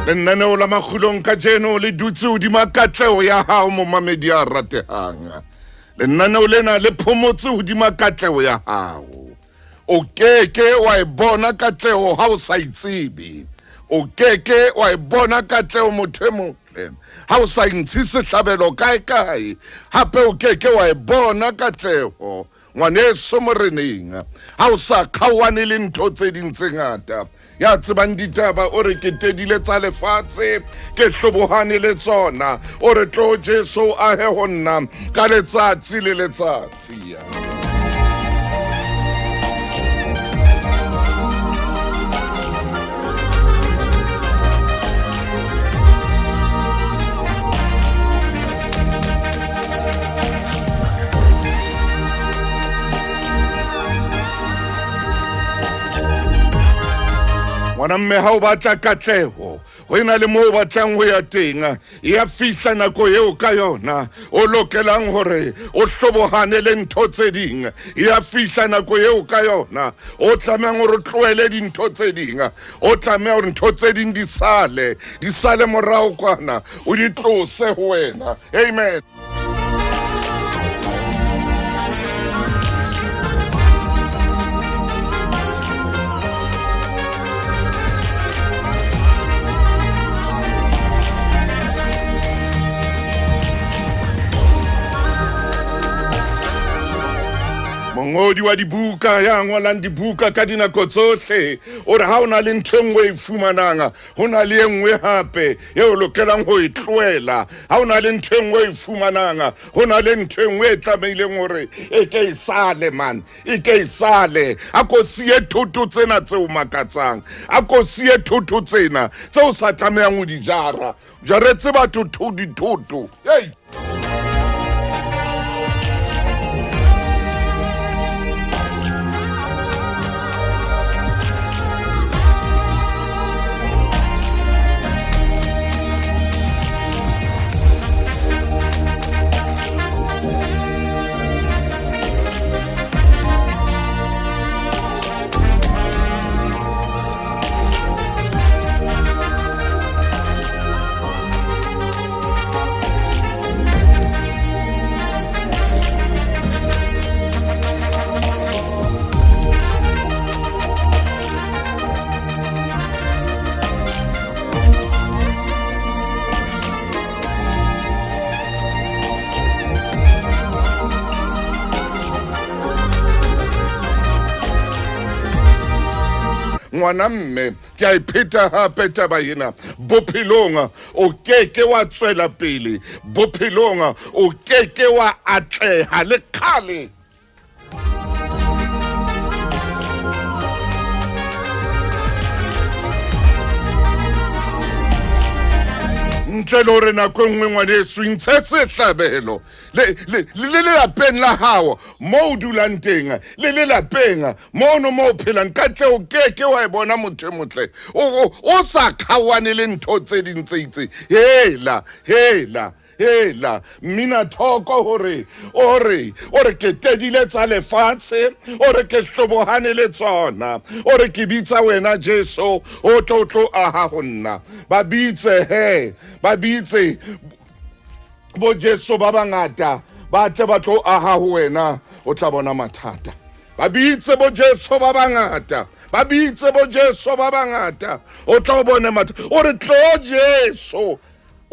Lenaneo la makgulong ka jeno le dutse hodima katleho ya hao momamedi a ratehang. Lenaneo lena le phomotse hodima katleho ya hao. O keke wa e bona katleho ha o sa itsebe. O keke wa e bona katleho motho e motle ha o sa ntshe sehlabelo kae hape o keke wa e bona katleho ngwaneso moreneng ha o sa kgawane le ntho tse ding tse ngata. Ya tsebang ditaba o re ke tedile tsa lefatshe ke hlobohane le tsona o re tlo Jesu a he ho nna ka letsatsi le letsatsi. Ngwana mme ha o batla katleho ho ena le moo batlang ho ya teng ya fihla nako eo ka yona o lokelang hore o hlobohane le ntho tse ding ya fihla nako eo ka yona o tlameha hore tloele dintho tse ding o tlameha hore ntho tse ding di sale morao kwana o di tlose ho wena. Amen. Mongodi wa dibuka ya ngolang dibuka ka dinako tsohle o re ha ona le ntho engwe e fumanang ho na le engwe hape e o lokelang ho itloela. Ha ona le ntho engwe e fumanang ho na le ntho engwe e tlameileng hore e ke isale man e ke isale. A ko siye thuto tsena tse o makatsang a ko siye thuto tsena tse o sa tlamehang ho di jara jaretse batho dithuto. Hey, ngwana mme ke a ipheta hape taba ena bophelong o keke wa tswela pele bophelong o keke wa atleha le khale. Ntle le hore nako nngwe ngwaneso ntshe sehlabelo le lapeng la hao mo o dulang teng le lapeng mono mo o phelang katle o keke wa e bona motho e motle o sa kgawane le ntho tse ding tse itse. Hela mina thoko hore ore ke tedile tsa lefatshe ore ke hlobohane le tsona ore ke bitsa wena Jesu o tlo aha ho nna ba bitse bo Jesu ba bangata ba tle ba tlo aha ho wena o tla bona mathata. Ba bitse bo Jesu ba bangata ba bitse bo Jesu ba bangata o tla bona mathata ore tlo Jesu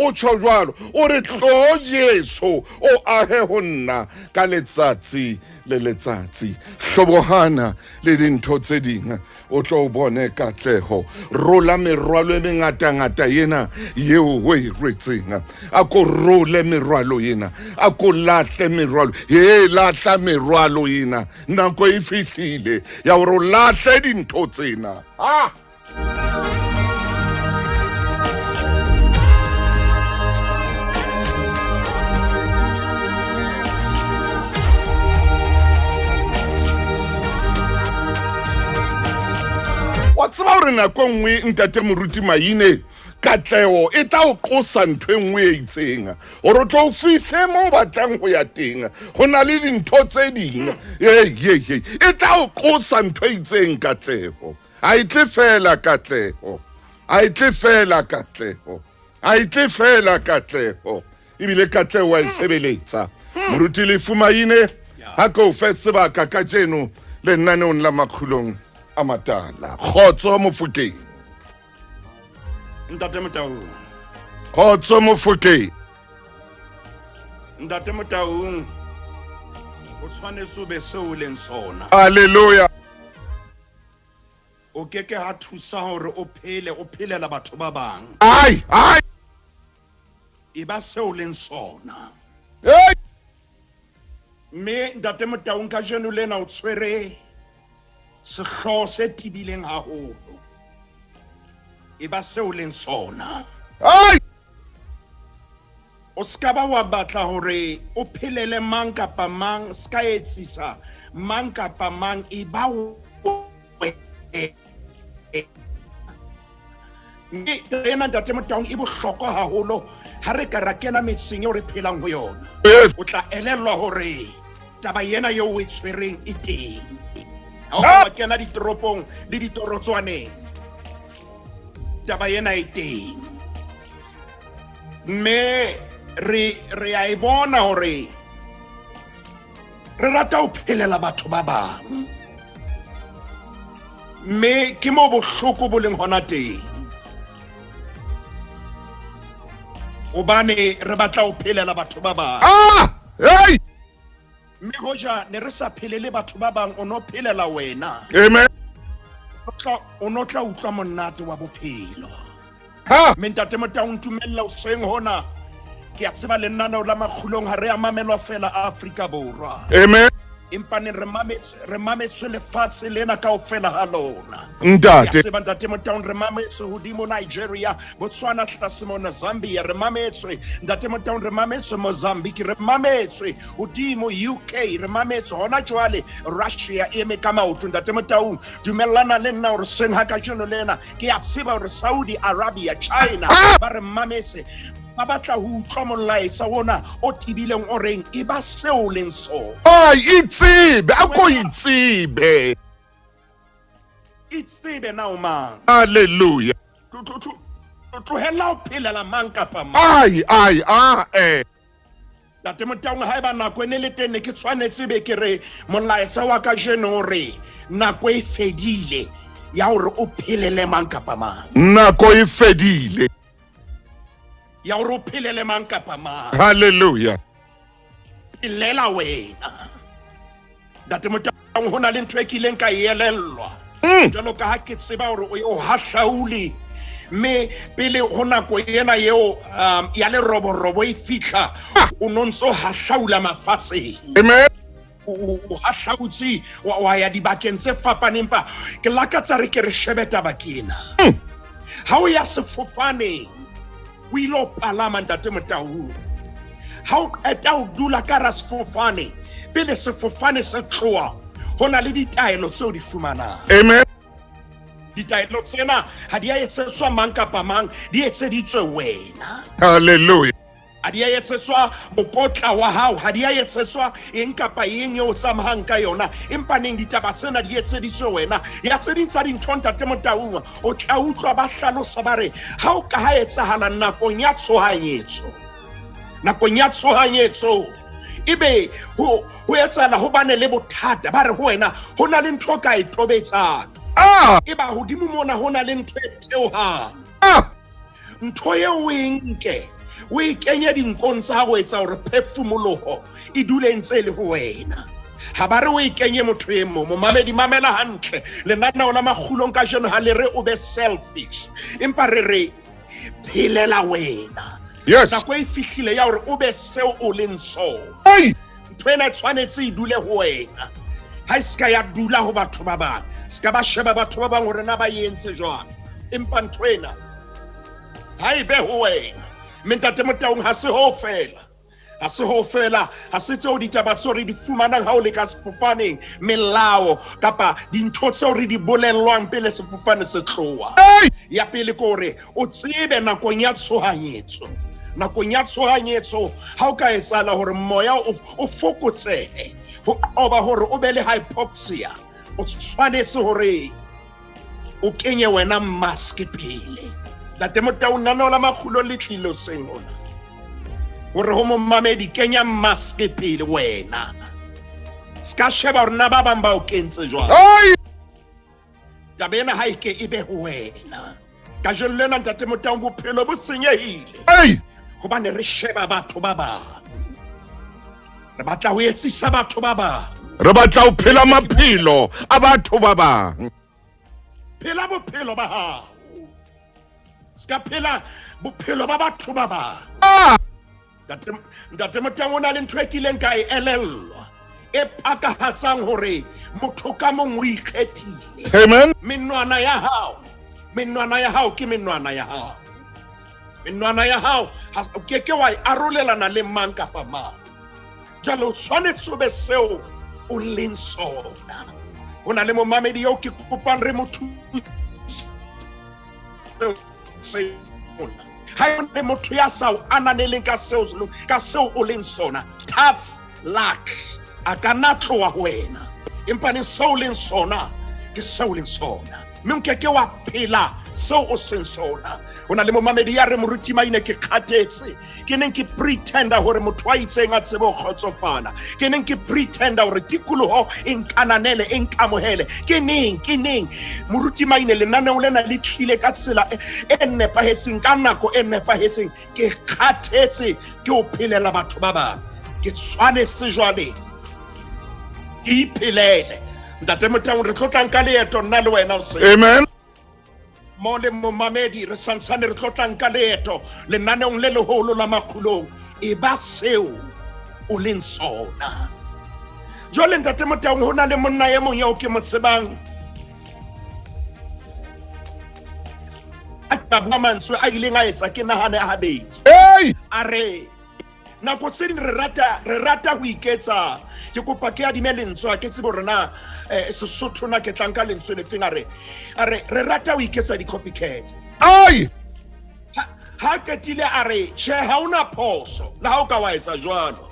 o tshwajwalo o re tlo Jesu o ahe ho nna ka letsatsi le letsatsi. Hlobohana le dintho tse ding o tlo bone katleho rola merwalo e mengata yena yeo o e rwetseng a ko role merwalo yena a ko lahle merwalo lahla merwalo yena nako e fihlile ya hore o lahle dintho tsena. Wa tseba hore nako nngwe ntate moruti Maine katleho e tla o qosa ntho engwe e itseng hore o tlo fihle mo batlang ho ya teng ho na le dintho tse ding e tla o qosa ntho e itseng katleho ha itle fela katleho a itle fela katleho, a itle fela katleho, ebile katleho wa e sebeletsa. Moruti Lefumaine ha ko fe sebaka ka jeno le nnaneong la makgulong a matala. Khotso Mofokeng. Ntate Motaung. Khotso Mofokeng. Ntate Motaung. O tshwanetse o be seo leng sona. Hallelujah. O keke ha thusa hore o phelela batho ba bang. Ai. E ba seo leng sona. Hey. Me ntate Motaung ka jeno lena o tshwere sehlooho se tibileng haholo. E ba seo leng sona. Ai. O ska ba wa batla hore o phelele mang kapa mang, ska etsisa mang kapa mang e ba o ena ntate Motaung e bohlokwa haholo ha re ka ra kena metseng eo re phelang ho yona. Yes. O tla elellwa hore taba yena eo o e tshwereng e teng. Ha o ka kena ditoropong le ditorotswaneng, taba yena e teng. Me re a e bona hore re rata ho phelela batho ba bang. Me ke mo bohloko bo leng hona teng. Obane re batla ho phelela batho ba bang. Hey. Me hoja ne re sa phelele batho ba bang, o no phelela wena. Amen. O no tla utlwa monate wa bophelo. Ha. Me ntate Motaung tumella o seng hona. Ke a tseba le nna la makgulong ha re a mamelwa fela Afrika Borwa. Amen. Empa ne re mametswe lefatshe lena kaofela ha lona. Ntate. Tseba ntate Motaung re mametswe hodimo Nigeria, Botswana, tlase mona Zambia, re mametswe ntate Motaung, re mametswe Mozambique, re mametswe hodimo UK, re mametswe hona jwale Russia e eme ka maoto. Ntate Motaung dumellana le nna hore seng ha ka jeno lena ke a tseba hore Saudi Arabia, China ba re mametse ba batla ho utlwa molaetsa wona o tibileng o reng e ba seo leng so. Itsebe, ako itsebe. Itsebe now man. Hallelujah. Tlohella ho phelela mang kapa mang. Ntate Motaung ha eba nako ene le teng ke tshwanetse be ke re molaetsa wa ka jeno hore nako e fedile ya hore o phelele mang kapa mang. Nako e fedile ya hore o phelele mang kapa mang. Hallelujah. Phelela wena. Ntate Motaung hona le ntho e kileng ka elellwa. Jalo ka ha ke tseba hore o hahlauli. Me pele ho nako ena eo ya le robo e fihla o nontso hahlaula mafatsheng. Amen. O hahlautsi wa ya dibakeng tse fapaneng pa ke lakatsa re ke re shebe taba kena. Ha o ya sefofaneng o ilo palama ntate Motaung, ha o eta o dula ka ra sefofane pele sefofane se tloha hona le ditaelo tseo di fumanang. Amen. Ditaelo tsena ha di a etsetswa mang kapa mang, di etseditswe wena. Hallelujah. Ha di a etsetswa mokotla wa hao, ha di a etsetswa eng kapa eng eo tsamayang ka yona, empa neng ditaba tsena di etseditswe wena. Ya tse ding tsa dintho ntate Motaung o tla utlwa ba hlalosa ba re ha o ka ha etsahala nakong ya tshohanyetso. Nakong ya tshohanyetso ebe ho etsahala ho bane le bothata ba re ho wena ho na le ntho ka e tobetsang. Eba hodimo mona hona le ntho e theohang. Ntho ye o nke o ikenye dinkong tsa go etsa hore phefumoloho e dule ntse le ho wena. Ha ba re o ikenye motho e mo mamedi mamela hantle lenaneo la makgulong ka jeno ha le re o be selfish, empa re phelela wena. Yes. Nako e fihlile ya hore o be seo o leng so. Ntho ena tshwanetse e dule ho wena. Ha iska ya dula ho batho ba bang, ska ba sheba batho ba bang hore na ba yentse jwang, empa ntho ena ha e be ho wena. Ntate Motaung ha se ho fela, ha se ho fela, ha se tseo ditaba tseo re di fumanang ha o le ka sefofaneng, melao kapa dintho tseo re di bolellwang pele sefofane se tloha. Ya pele ke hore o tsebe nakong ya tshohanyetso. Nakong ya tshohanyetso ha o ka etsahala hore moya o fokotsehe, ho qoba hore o be le hypoxia, o tshwanetse hore o kenye wena mask pele. Ntate Motaung nana la makgulo le tlilo seng ona. Hore ho momamedi kenya maske pele wena. Ska sheba hore na ba bang ba o kentse jwang. Ai! Tabena ha ike ebe ho wena. Ka jeno lena Ntate Motaung bophelo bo senyehile. Ai! Hobane re sheba batho ba bang. Re batla ho etsisa batho ba bang. Re batla ho phela maphelo a batho ba bang. Phela bophelo ba hao. Ska phela bophelo ba batho ba bang. Ah! Ntate Motaung o na le ntho e kileng ka e elellwa. E pakahatsang hore motho ka mong o ikgethile. Amen. Menwana ya hao ke menwana ya hao. Menwana ya hao o keke wa arolelana le mang kapa mang. Jalo o tshwanetse o be seo o leng sona. Ho na le momamedi yo ke kopang re motho ha e motho ya sa o ananeleng ka seo o leng sona. Tough luck. A ka nna tloha ho wena. Empa ne seo o leng sona ke seo o leng sona. Mme o keke wa phela seo o seng sona. Ho na le momamedi ya re moruti maine ke kgathetse. Ke neng ke pretenda hore motho wa itseng a tsebe ho kgotsofala. Ke neng ke pretenda hore tikoloho e nkananele e nkamohele. Ke neng moruti maine lenaneo lena le tlile ka tsela e nepahetseng ka nako e nepahetseng. Ke kgathetse ke o phelela batho ba bang. Ke tshwanetse jwale ke iphelele. Ntate Motaung re tlo tlang ka leeto nna le wena o se. Amen. Mo le momamedi re santsane re tlo tlang ka leeto lenaneong le leholo la makgulong e ba seo o leng sona. Jwale Ntate Motaung ho na le monna e mong eo ke mo tsebang. A bua mantswe a ileng a etsa ke nahane a habedi. Hey! Are nako tse ding re rata ho iketsa. Ke kopa ke adime lentswe ke tsebo rena Sesotho na ke tlang ka lentswe le feng are re rata ho iketsa di copycat. Ai! Ha ketile are che ha una phoso la ha o ka wa etsa jwalo.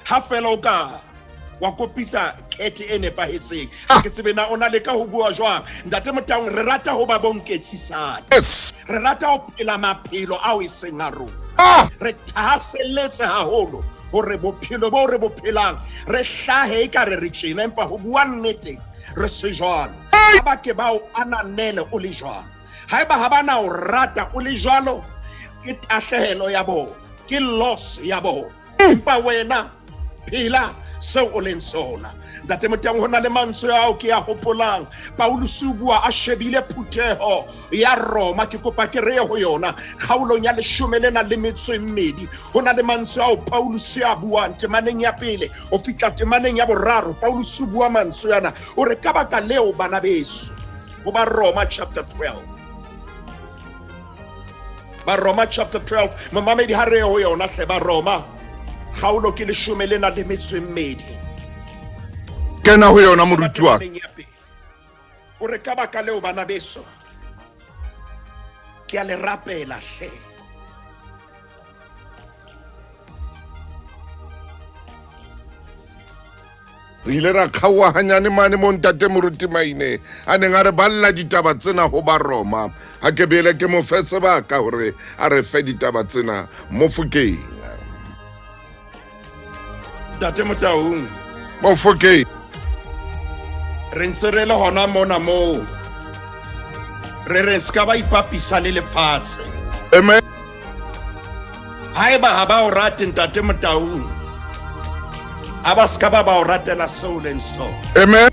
Ha fela o ka wa kopisa cat e nepahetseng. Ke tsebe na ona le ka ho bua jwang. Ntate Motaung re rata ho ba bonketsisana. Yes. Re rata ho phela maphelo a o iseng a rona. Re thahaselletse haholo hore bophelo bo re bo phelang re hlahe ka re tjena empa ho bua nnete re se jwalo. Ha ba ke ba o ananele o le jwalo. Haeba ha bana o rata o le jwalo ke tahlehelo ya bona, ke loss ya bona. Empa wena phela seo o leng sona. Ntate Motaung ho na le mantswe ao ke a hopolang. Paulus o bua a shebile phutheho ya Roma. Ke kopa ke re ho yona kgaolong ya 12. Ho na le mantswe ao Paulus a buang temaneng ya pele o fitla temaneng ya boraro. Paulus o bua mantswe yana o re ka baka leo bana beso. Ho ba Roma chapter 12. Ba Roma chapter 12 momamedi ha re ho yona hle ba Roma kgaolo ke 12. Kena ho yona moruti wa. O re ka baka leo bana beso ke a le rapela hle. Re ile ra khawa hanyane mane mo Ntate moruti maine a neng a re balla ditaba tsena ho ba Roma. Ha ke bele ke mo fe sebaka hore a re fe ditaba tsena mo Fokeng. Ntate Motaung Mo Fokeng. re ntse re le hona mona mo re ska ba ipapisa le lefatshe. Amen. Haeba ha ba o rate Ntate Motaung a ba ska ba o ratela seo leng sona. Amen.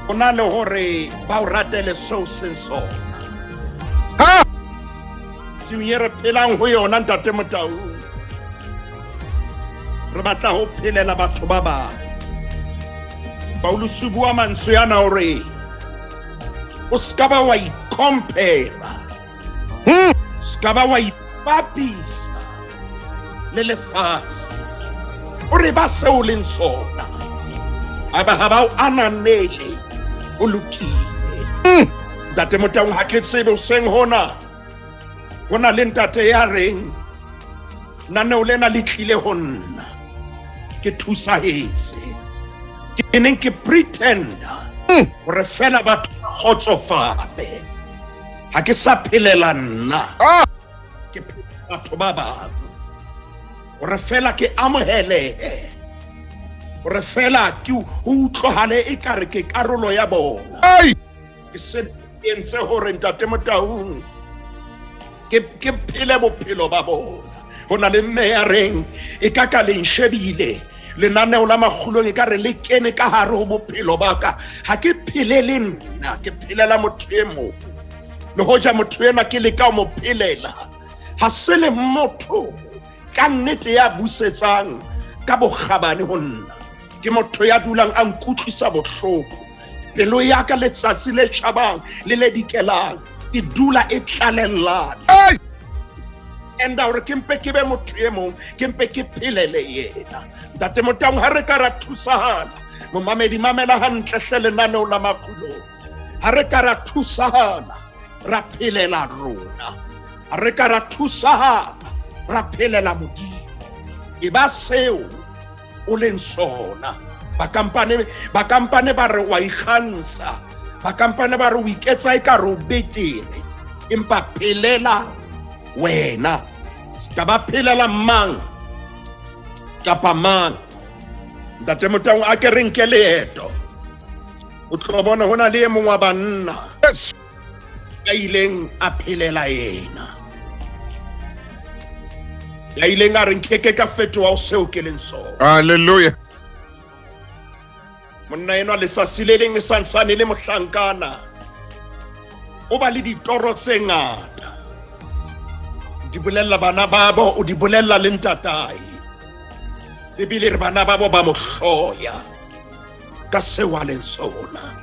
O na le hore ba o ratele seo seng sona. Ha! Tsuye re phelang ho yona Ntate Motaung. Re batla ho phelela batho ba bang. Paulus o bua mantswe yana hore o ska ba wa ikompela. Ska ba wa ipapisa le lefatshe. O re ba seo leng sona. Aba ha ba o ananele o lokile. Ntate Motaung ha ke tsebe o seng hona. Hona le ntate ya reng naneo lena le tlile ho nna. Ke thusa hetse. Ke neng ke pretenda hore fela batho ba kgotsofale. ha ke sa phelela nna ke phela batho ba bang gore fela ke amohele gore fela ke utlwahale e kare ke karolo ya bona ke se entse hore ntate Motaung ke phele bophelo ba bona. Ho na le mme ya reng e ka ka le nshebile lenaneo la magulong e ka re le kene ka hare ho bophelo ba ka, ha ke phelele nna ke phelela motho e mong. Le hoja motho ena ke le ka mo phelela, ha se le motho ka nnete ya busetsang ka bokgabane ho nna, ke motho ya dulang a nkutlwisa bohloko. Pelo ya ka letsatsi le tjhabang le le dikelang e dula e tlalellana. Enda hore ke mpe ke be motho e mong, ke mpe ke phelele yena. Ntate Motaung, ha re ka ra thusana, momamedi mamela hantle hle lenaneo la makulo, ha re ka ra thusana ra phelela rona, ha re ka ra thusana ra phelela Modimo. E ba seo o leng sona. Bakampane ba re wa ikgantsha, bakampane ba re o iketsa e ka re o betere, empa phelela wena. Ska ba phelela mang kapa mang. Ntate Motaung a ke re nke leeto, o tlo bona hona le e mong wa banna ya ileng a phelela yena, ya ileng a re nkeke ka fetoha o seo ke leng sona. Hallelujah. Monna enwa letsatsi le leng e santsane le mohlankana, o ba le ditoro tse ngata, di bolella bana babo, o di bolella le ntatae, ebile re bana babo ba mo hloya ka seo a leng sona.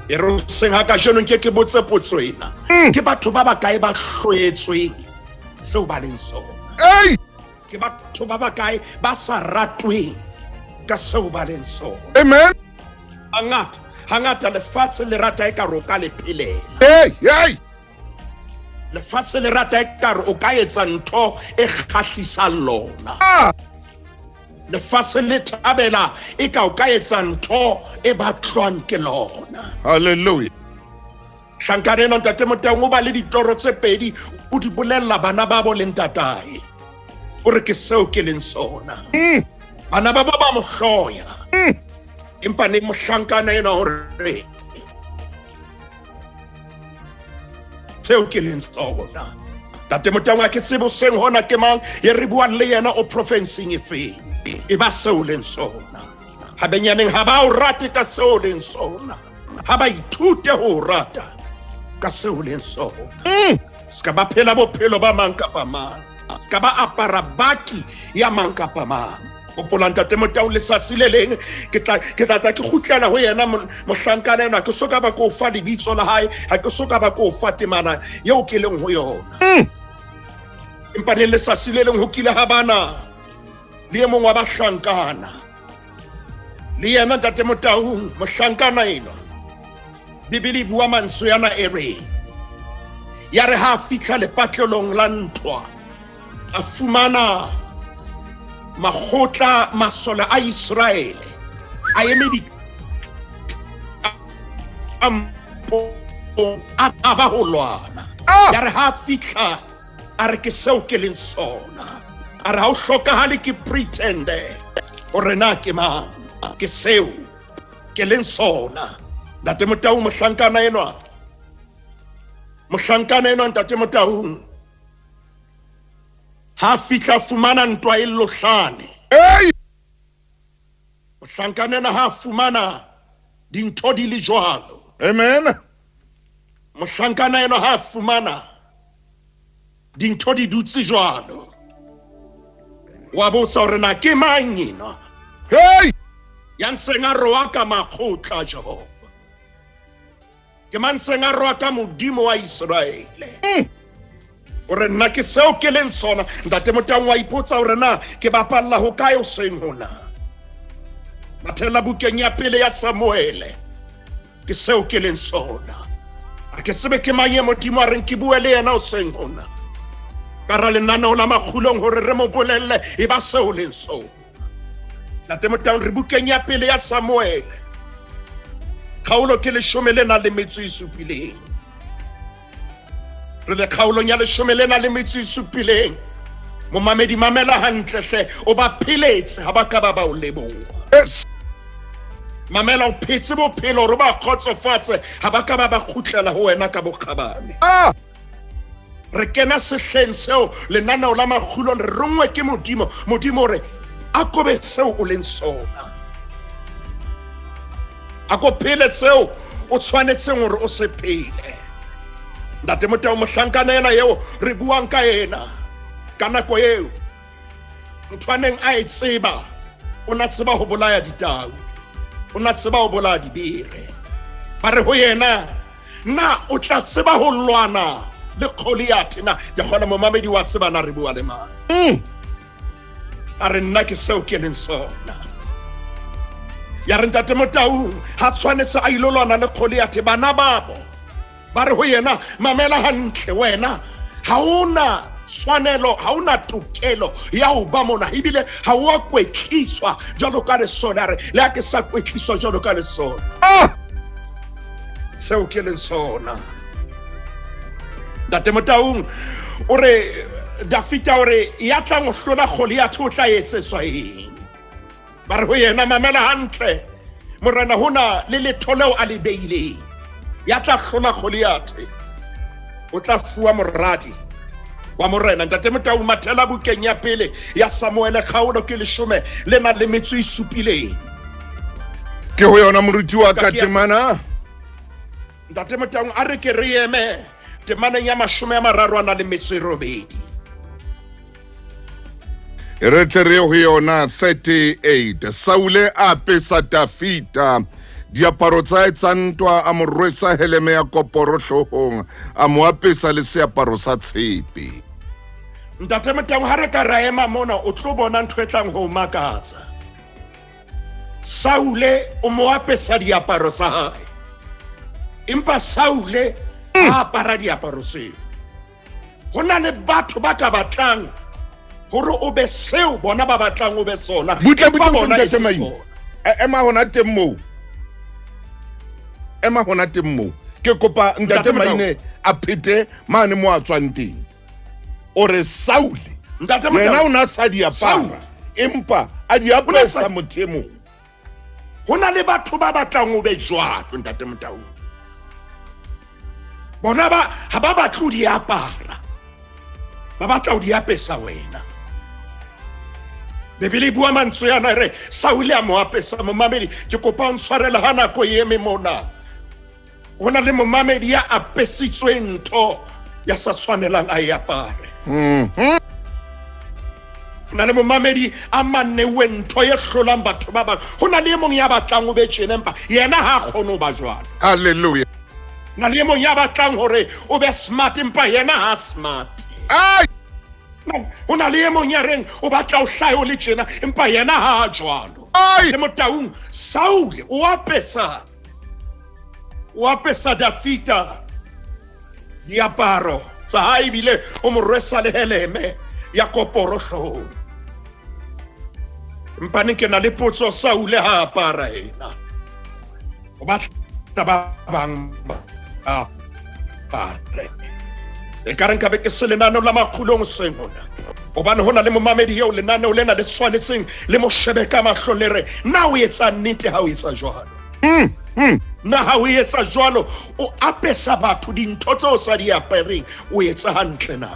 E re seng ha ka jeno nke ke botse potso ena, ke batho ba bakae ba hloetsweng seo ba leng sona? Ke batho ba bakae ba sa ratweng ka seo ba leng sona? Amen. Hangata lefatshe le rata e ka re o ka le phelela. Lefatshe le rata e ka re o ka etsa ntho e kgahlisang lona. Lefatshe le thabela e ka o ka etsa ntho e batlwang ke lona. Hallelujah. Hlankaneng ntate Motaung o ba le ditoro tse pedi, o di bolella bana ba bo le ntatae, o re ke seo ke leng sona. Bana ba ba mo hloya, empa ne mohlankana ena hore seo ke leng sona. Ntate Motaung a ke tsebo seng hona ke mang ye re buang le yena o profinsing e feng, e ba seo leng sona. Ha benyaneng ha ba o rate ka seo leng sona, ha ba ithute ho rata ka seo leng sona. Ska ba phela bophelo ba mang kapa mang, ska ba apara baki ya mang kapa mang. Hopola ntate Motaung letsatsi le leng ke tla ke kgutlela ho yena mohlankana ena, ke soka ba ko fa lebitso la hae, ha ke soka ba ko fa temana eo ke leng ho yona. Empa ne letsatsi le leng ho kile ha bana le e mong wa bahlankana, le yena ntate Motaung mohlankana ena, Bibele bua mantswe yana e re, ya re ha fihla lepatlelong la ntwa, a fumana makgotla masole a Israele a emedi a ba ho lwana. Ya re ha fihla a re ke seo ke leng sona, a re ha o hlokahale ke pretende hore na ke mang, ke seo ke leng sona. Ntate Motaung mohlankana enwa ntate Motaung ha fihla fumana ntwa e lohlane. Mohlankana ena ha fumana dintho di le jwalo. Amen. Mohlankana ena ha fumana dintho di dutse jwalo, wa botsa hore na ke mang ena ya ntseng a roa ka makgotla Jehova, ke mang ntseng a roa ka Modimo wa Israele? Hore nna ke seo ke leng sona. Ntate Motaung wa ipotsa hore na ke bapalla ho kae o seng hona. Mathela bukeng ya pele ya Samuele, ke seo ke leng sona. A ke sebe ke mang ye Modimo a reng ke bue le yena o seng hona, ka ra lenaneo la magulong hore re mo bolelle e ba seo leng sona. Ntate Motaung re bukeng ya pele ya Samuele, kgaolo ke 17. re le kgaolong ya 17 momamedi mamela hantle hle o ba philetse ha ba ka ba o leboha. Yes. Mamela o phetse bophelo re ba khotsofatse ha ba ka ba khutlela ho wena ka bokgabane. Re kena sehleng seo lenaneo la makgulo re rongwe ke modimo re a kobe seo o leng sona. A ko phele seo o tshwanetseng hore o se phele. Ntate Motau mohlankana ena eo re buang ka ena ka nako eo ntwaneng a etseba o na tseba ho bolaya ditau o na tseba ho bolaya dibere ba re ho yena na o tla tseba ho lwana le Goliath na ya gona momamedi wa tseba na re bua le mang a re nna ke seo ke leng sona ya re ntate Motau ha tshwanetse a ilo lwana le Goliath bana babo ba re ho yena mamela hantle wena ha una swanelo ha una tokelo ya ho ba mona ebile ha wa kwetliswa jalo ka le sona re le a ke sa kwetliswa jalo ka le sona seo ke leng sona. Ntate Motau o re Dafita o re ya tla go hlola Goliath o tla etsetswa eng ba re ho yena mamela hantle morena hona le letholeo a le beile ya tla hlola Goliath o tla fuwa moradi wa morena. Ntate Motau mathela bukeng ya pele ya Samuel kgaolo ke 17 ke ho yona moruti wa ka temana. Ntate Motau a re ke re eme temaneng ya 38 re tle re ho yona 38. Saule a pesa Dafita diaparo tsa etsantwa a mo rwesa heleme ya koporo hlohong a mo apesa le seaparo sa tshepe. Ntate Motau ha re ka ra ema mona o tlo bona ntho e tlang ho makatsa. Saule o mo apesa diaparo tsa hae empa Saule a apara diaparo tseo. Ho na le batho ba ka batlang hore o be seo bona ba batlang o be sona empa bona e se sona. Ema hona teng moo ke kopa ntate Maine a phete mane mo a tswang teng o re Saule yena o na sa diaparo empa a di apesa mothemo. Ho na le batho ba batlang o be jwalo ntate Motau bona ba ha ba batla di apara ba batla o di apesa wena. Bebele bua mantswe yana re Saule a mo apesa momamedi ke kopa o ntshwarela ha nako e eme mona. Hona le momamedi ya apesitswe ntho ya sa tshwanelang a e apare. Hona le momamedi a manewe ntho ye hlolang batho ba bang. Hona le mong ya batlang o be tjena empa yena ha kgone ho ba jwalo. Hallelujah. Na le mong ya batlang hore o be smart empa yena ha smart. Ai Hona le mong ya reng o batla o hlae o le tjena empa yena ha jwalo. Le Motau Saule o apesa Dafita diaparo tsa hae bile o mo rwesa le heleme ya koporo hloohong. Empa ke na le potso Saule ha apara ena o batla ba bang apare e ka re nkabe ke se lenaneo la makgulong sengona hobane hona le momamedi eo lenaneo lena le tshwanetseng le mo shebe ka mahlo le re na o etsa nnete ha o etsa jwalo. Na ha o etsa jwalo o apesa batho dintho tse o sa di apereng o etsa hantle na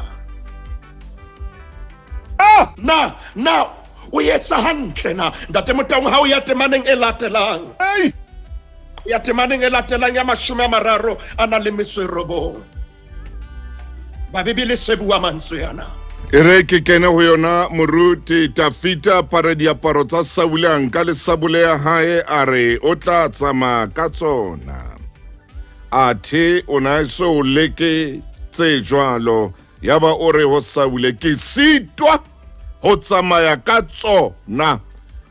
o etsa hantle na. Ntate Motau ha o ya temaneng e latelang ya 39 ba bebele se bua mantswe yana e re ke kene ho yona moruti Dafita pare diaparo tsa Saule a nka le sabole ya hae a re o tla tsamaya ka tsona athe o na so leke tse jwalo ya ba o re ho Saule ke sitwa ho tsamaya ka tsona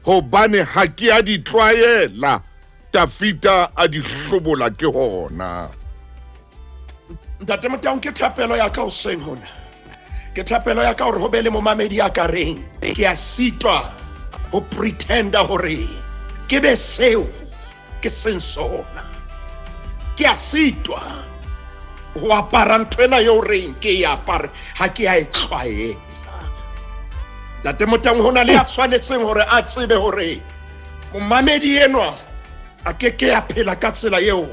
hobane ha ke a di tlwaela. Dafita a di hlobola ke hona. Ntate Motau ke thapelo ya ka o seng hona ke thapelo ya ka hore ho be le momamedi ya ka reng ke a sitwa ho pretenda hore ke be seo ke seng sona ke a sitwa ho apara nthwena yo reng ke e apare ha ke a e tlwaela. Ntate Motang hona le a tshwanetseng hore a tsebe hore momamedi enwa a ke a phela ka tsela eo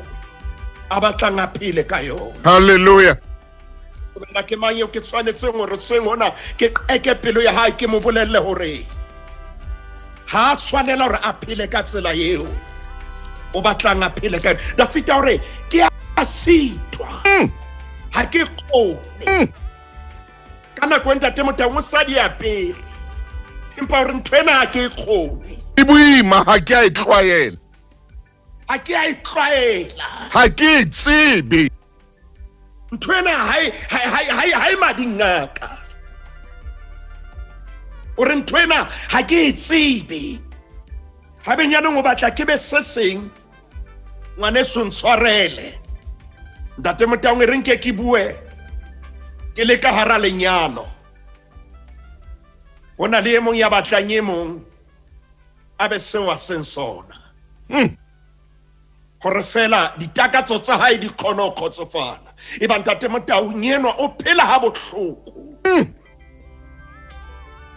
a batlang a phele ka yona. Hallelujah. Nna ke mang eo ke tshwanetseng hore seng hona ke eke pelo ya hae ke mo bolelle hore ha a tshwanela hore a phele ka tsela eo o batlang a phele ka yona. Da fita hore ke a sitwa ha ke kgone ka nako e Ntate Motang mosadi a pele empa hore nthwena ha ke kgone E boima ha ke a e tlwaela. ha ke a e tlwaela Ha ke e tsebe. nthwena ha e mading ngaka hore nthwena ha ke e tsebe ha benyaneng o batla ke be se seng ngwaneso ntshwarele. Ntate Motang e reng ke bue ke le ka hara lenyalo hona le e mong ya batlang e mong a be seo a seng sona hore fela ditakatso tsa hae di kgone ho kgotsofala. E ba Ntate Motang enwa o phela ha bohloko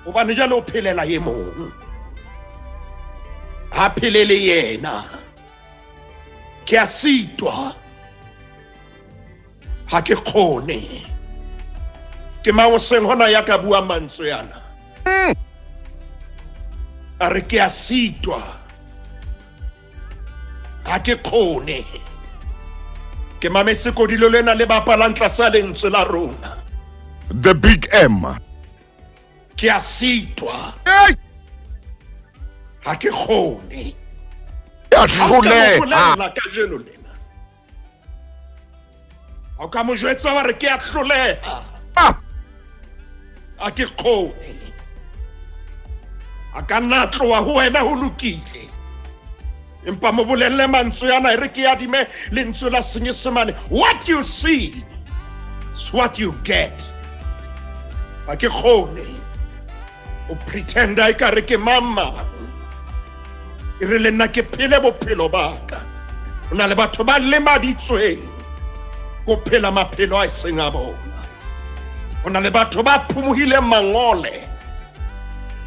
hobane jalo o phelela e mong ha phelele yena. Ke a sitwa ha ke kgone ke mang o seng hona ya ka bua mantswe yana a re ke a sitwa ha ke kgone ke mametse kodilo lena le bapalang tlasa lentswe la rona. The Big M. Ke a sitwa Hey! ha ke kgone Ya hloleha. ka jeno lena ha ka mo jwetsa hore ke a hloleha Ah! ha ke kgone a ka nna tloha ho wena ho lokile empa mo bolelle mantswe yana e re ke adime lentswe la Senyesemane. What you see is what you get. Ha ke kgone o pretenda e ka re ke mama e re le nna ke phele bophelo ba ka. O na le batho ba lemaditsweng go phela maphelo a seng a bona. O na le batho ba phumuhileng mangole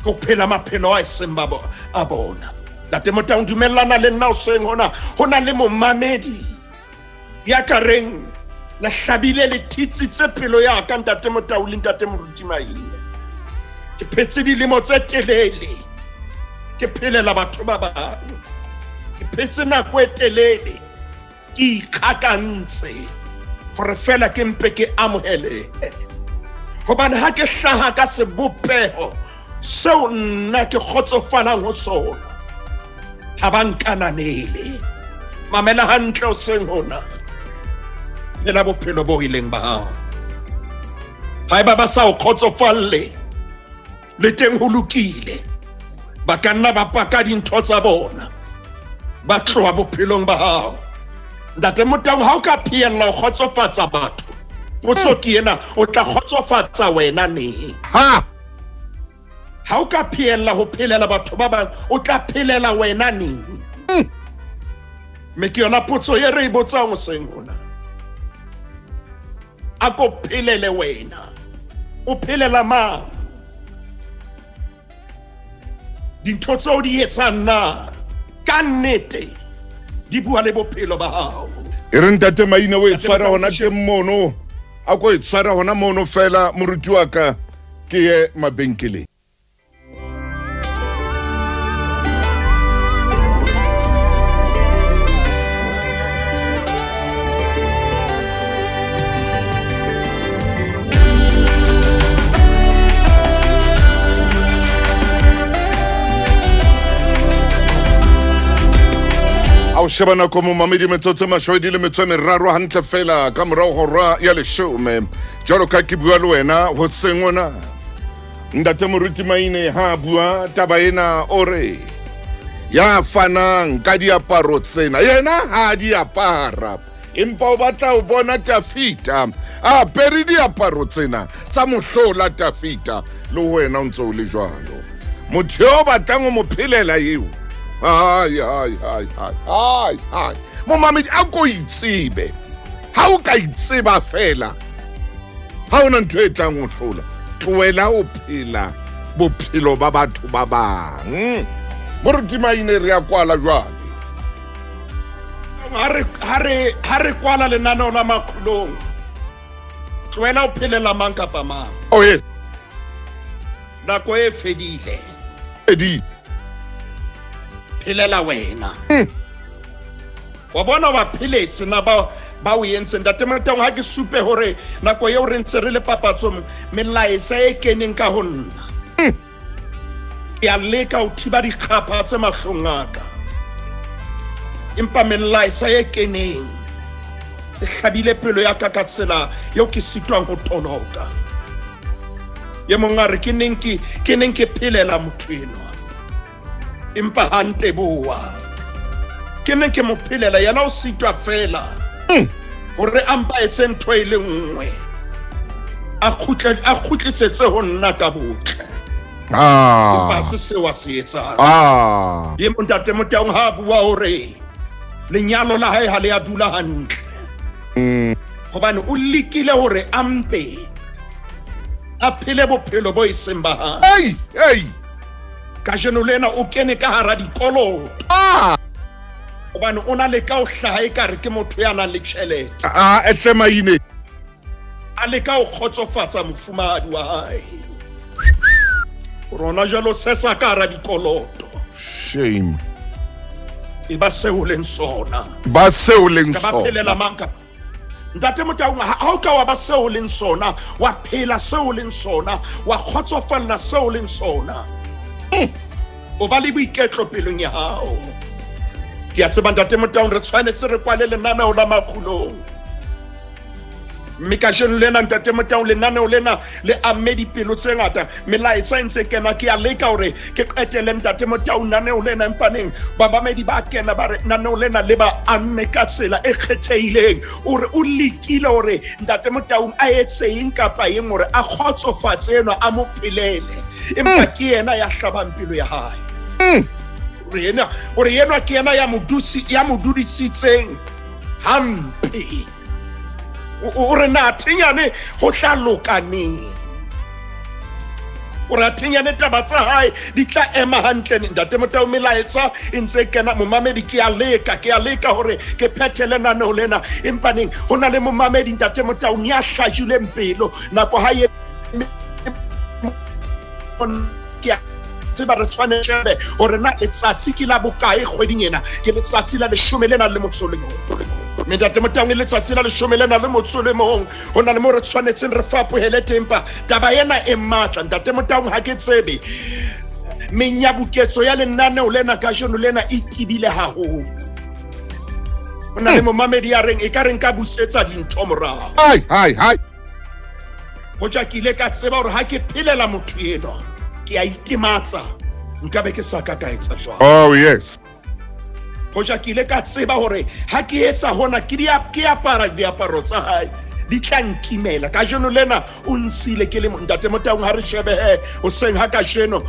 go phela maphelo a seng a bona. Ntate Motang dumellana le nna o seng hona le momamedi ya ka reng la hlabile le thitsitse pelo ya ka Ntate Motang le Ntate Moruti Maile. Ke phetse dilemo tse telele ke phelela batho ba bang. Ke phetse nako e telele ke ikgakantse hore fela ke mpe ke amohele hobane ha ke hlaha ka sebopeho seo nna ke khotsofalang ho sona ha ba nkananele. Mamela hantle o seng hona phela bophelo bo ileng ba hao. Haeba ba sa o khotsofalle le teng ho lokile ba ka nna ba paka dintho tsa bona ba tloha bophelong ba hao. Ntate Motang ha o ka phiella ho khotsofatsa batho potso ke ena o tla khotsofatsa wena neng? Ha! Ha o ka phiella ho phelela batho ba bang o tla phelela wena neng? Me ke yona potso ye re botsang o seng hona. A ko phelele wena o phelela mang? Dintho tseo di etsang na ka nnete di bua le bophelo ba hao. E re Ntate Maina o e tshwara hona teng mono a ko e tshwara hona mono fela moruti wa ka ke ye mabenkeleng. A o sheba nako mo mamedi metsotso mashwedi le metso meraro hantle fela ka morao hora ya leshome jalo ka ke bua le wena ho sengona Ntate Moruti Maine ha bua taba ena ore ya fanang ka diaparo tsena yena ha di apara empa o batla o bona Tafita a pere diaparo tsena tsa mohlola Tafita le wena o ntse o le jwalo motho o batlang o mo phelela eo. Ai. Mo mamedi a ko itsebe. ha o ka itseba fela ha ona ntho e tlang ho hlola tloela o phela bophelo ba batho ba bang moruti Maine re a kwala jwale ha re kwala lenaneo la makgulong tloela o phelela mang kapa mang oh yes nako e fedile edi phelela wena wa bona ba pheletse na ba o entse ntate Motang ha ke supe hore nako eo re ntse re le papatsong melaetsa e keneng ka ho nna ya leka o thiba dikgapha tse mahlong aka empa melaetsa e keneng e hlabile pelo ya ka ka tsela eo ke sitwang ho toloka ye mongare ke neng ke phelela motho enwa empa hante boa ke neng ke mo phelela yana o sitwa fela hore ampa etse ntho e le nngwe a khutlitsetse ho nna ka botle ba se se wa se etsa ye ntate Motang ha bua hore lenyalo la hae ha le a dula hantle hobane o likile hore ampe a phele bophelo bo iseng ba hae ka jeno lena o kene ka hara dikolo hobane o na le ka o hlaha ekare ke motho ya nang le tjhelete ehle Maine a le ka o khotsofatsa mofumahadi wa hae rona jalo sesa ka hara dikoloto shame e ba seo leng sona ba seo leng ka ba phelela manka ntate Motang ha o ka wa ba seo leng sona wa phela seo leng sona wa khotsofalla seo leng sona o ba le boiketlo pelong ya hao ke a tseba ntate Motang re tshwanetse re kwale lenaneo la makgulong mme ka jeno lena ntate Motang lenaneo lena le amme dipelo tse ngata melaetsa e ntse kena ke a leka hore ke qetele ntate Motang lenaneo lena empaneng babamedi ba kena ba re lenaneo lena le ba amme ka tsela e kgethehileng hore o likile hore ntate Motang a etse eng kapa eng hore a khotsofatse ena a mo phelele empa ke yena ya hlabang pelo ya hae hore yena ke yena ya modudisitseng hampe o re na thinyane ho hlalokane o ra thinyane taba tsa hae di tla ema hantle ntate Motang melaetsa e ntse kena momamedi ke a leka hore ke phethele naneo lena empaneng ho na le momamedi ntate Motang ya hlajile mpelo nako ha ye tseba re tshwanetse hore na letsatsi ke la bokae kgweding ena ke letsatsi la 11 ntate Motang letsatsi la 11 ho na le mo re tshwanetseng re fapohele tempa taba ena e matla ntate Motang ha ke tsebe menyabuketso ya lenaneo lena ka jeno lena e tibile haholo ho na le momamedi ya reng e ka reng ka busetsa dintho morao hai ho ja ke ile ka tseba hore ha ke phelela motho eno ke a itimatsa nka be ke sa ka etsa jwang oh yes ho ja ke ile ka tseba hore ha ke etsa hona ke apara diaparo tsa hae di tla nkimela ka jeno lena o nsile ke le ntate Motang ha re shebe o seng ha ka jeno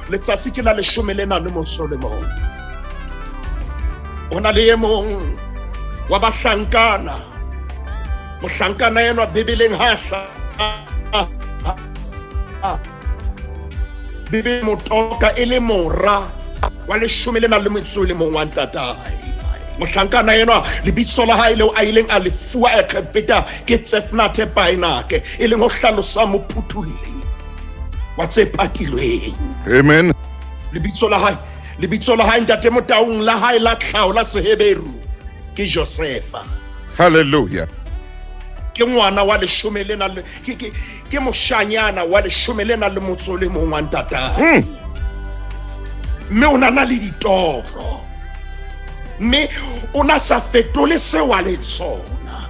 letsatsi ke la 11 ona le e mong wa bahlankana mohlankana yena bebeleng hasha bebe motoka ele mora wa 11 wa ntata mohlankana yena lebitso la hae leo a ileng a lefuwa a khepeta ke Tsefnate Painake e leng ho hlalosa mophuthulli wa tse patilweng amen lebitso la hae ntate Motang la hae la tlhao la Seheberu ke Josefa hallelujah ke ngwana wa 11 ke moshanyana wa 11 wa ntata mme o na le ditoro mme o na sa fetole se wa le tsona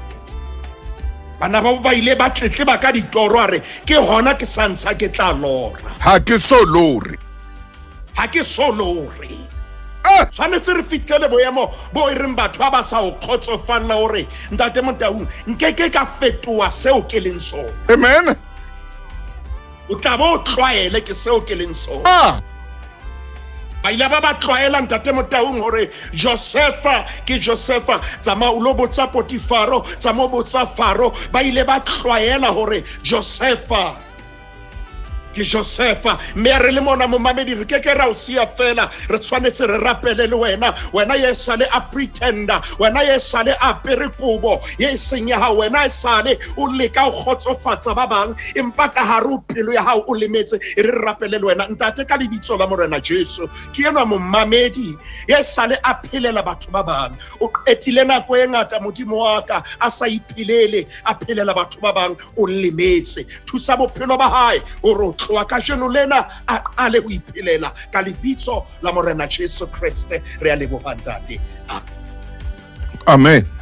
bana ba ile ba tletle ba ka ditoro are ke hona ke santsha ke tla lora ha ke so lore tshwanetse re fitlhele boemo bo e reng batho ba sa o khotsofalla hore ntate Motang nkeke ka fetoa seo ke leng sona amen o tla bo tlwaele ke seo ke leng sona ba ile ba tlwaela ntate Motaung hore Josefa ke Josefa, tsama o lo botsa Potifaro, tsama o botsa Faro, ba ile ba tlwaela hore Josefa ke Josefa. Mme re le mona momamedi re ke ra o sia fela, re tshwanetse re rapele le wena ye sale a pretender, wena ye sale a pere kobo ye seng ya hao, wena ye sale o leka o khotsofatsa ba bang empa ka hare pelo ya hao o lemetse. Re rapele le wena ntate ka lebitso la Morena Jesu, ke enwa momamedi ye sale a phelela batho ba bang, o qetile nako e ngata modimo wa ka a sa iphelele a phelela batho ba bang, o lemetse. Thusa bophelo ba hae hore tloa ka jeno lena a qale ho iphelela ka lebitso la Morena Jesu Kriste. Re a leboha ntate. Amen.